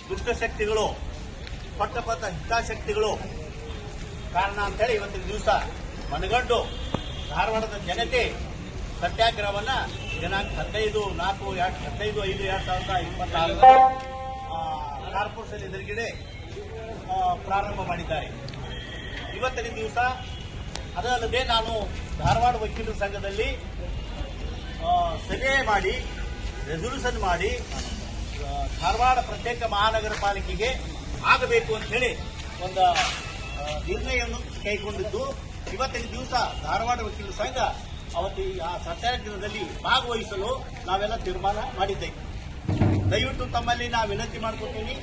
ದುಷ್ಟಶಕ್ತಿಗಳು ಪಟ್ಟಪಥ ಹಿತಾಸಕ್ತಿಗಳು ಕಾರಣ ಅಂತೇಳಿ ಇವತ್ತಿನ ದಿವಸ ಮನಗಂಡು ಧಾರವಾಡದ ಜನತೆ ಸತ್ಯಾಗ್ರಹವನ್ನ ದಿನಾಂಕ 15/5/2026 ಕಾರ್ಪೊರೇಷನ್ ಎದುರುಗಡೆ ಪ್ರಾರಂಭ ಮಾಡಿದ್ದಾರೆ. ಇವತ್ತಿನ ದಿವಸ ಅದಲ್ಲದೆ ನಾನು ಧಾರವಾಡ ವಕೀಲರ ಸಂಘದಲ್ಲಿ ಸಭೆ ಮಾಡಿ ರೆಸಲ್ಯೂಷನ್ ಮಾಡಿ ಧಾರವಾಡ ಪ್ರತ್ಯೇಕ ಮಹಾನಗರ ಪಾಲಿಕೆಗೆ ಆಗಬೇಕು ಅಂತ ಹೇಳಿ ಒಂದು ನಿರ್ಣಯವನ್ನು ಕೈಗೊಂಡಿದ್ದು ಇವತ್ತಿನ ದಿವಸ ಧಾರವಾಡ ವಕೀಲರ ಸಂಘ ಅವತ್ತು ಆ ಸತ್ಯಾಗ್ರಹದಲ್ಲಿ ಭಾಗವಹಿಸಲು ನಾವೆಲ್ಲ ತೀರ್ಮಾನ ಮಾಡಿದ್ದೇವೆ. ದಯವಿಟ್ಟು ತಮ್ಮಲ್ಲಿ ನಾವು ವಿನಂತಿ ಮಾಡ್ಕೊತೀನಿ,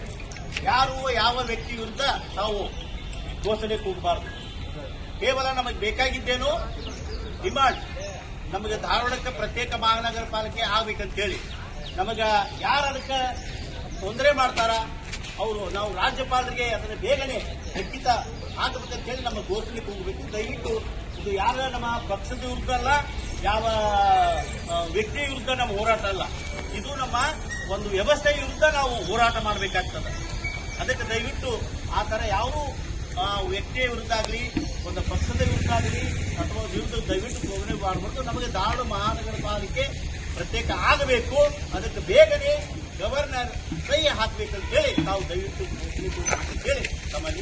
ಯಾರು ಯಾವ ವ್ಯಕ್ತಿ ವಿರುದ್ಧ ನಾವು ಘೋಷಣೆ ಕೂಗಬಾರದು. ಕೇವಲ ನಮಗೆ ಬೇಕಾಗಿದ್ದೇನು ಡಿಮಾಂಡ್, ನಮಗೆ ಧಾರವಾಡಕ್ಕೆ ಪ್ರತ್ಯೇಕ ಮಹಾನಗರ ಪಾಲಿಕೆ ಆಗ್ಬೇಕಂತೇಳಿ. ನಮಗ ಯಾರು ಅದಕ್ಕೆ ತೊಂದರೆ ಮಾಡ್ತಾರ ಅವರು ನಾವು ರಾಜ್ಯಪಾಲರಿಗೆ ಅದನ್ನು ಬೇಗನೆ ಖಂಡಿತ ಆಗಬೇಕಂತ ಹೇಳಿ ನಮ್ಮ ಘೋಷಣೆ ಕೂಗಬೇಕು. ದಯವಿಟ್ಟು ಇದು ಯಾರ ನಮ್ಮ ಪಕ್ಷದ ವಿರುದ್ಧ ಅಲ್ಲ, ಯಾವ ವ್ಯಕ್ತಿಯ ವಿರುದ್ಧ ನಮ್ಮ ಹೋರಾಟ ಅಲ್ಲ, ಇದು ನಮ್ಮ ಒಂದು ವ್ಯವಸ್ಥೆಯ ವಿರುದ್ಧ ನಾವು ಹೋರಾಟ ಮಾಡಬೇಕಾಗ್ತದೆ. ಅದಕ್ಕೆ ದಯವಿಟ್ಟು ಆ ಥರ ಯಾವ ವ್ಯಕ್ತಿಯ ವಿರುದ್ಧ ಆಗಲಿ, ಒಂದು ಪಕ್ಷದ ವಿರುದ್ಧ ಆಗಲಿ ಅಥವಾ ವಿರುದ್ಧ ದಯವಿಟ್ಟು ಘೋಷಣೆ ಮಾಡಬಾರ್ದು. ನಮಗೆ ಧಾರವಾಡ ಮಹಾನಗರ ಪಾಲಿಕೆ ಪ್ರತ್ಯೇಕ ಆಗಬೇಕು, ಅದಕ್ಕೆ ಬೇಗನೆ ಗವರ್ನರ್ ಸಹಿ ಹಾಕಬೇಕಂತ ಹೇಳಿ ನಾವು ದಯವಿಟ್ಟು ಘೋಷಣೆ ಹೇಳಿ ತಮ್ಮಲ್ಲಿ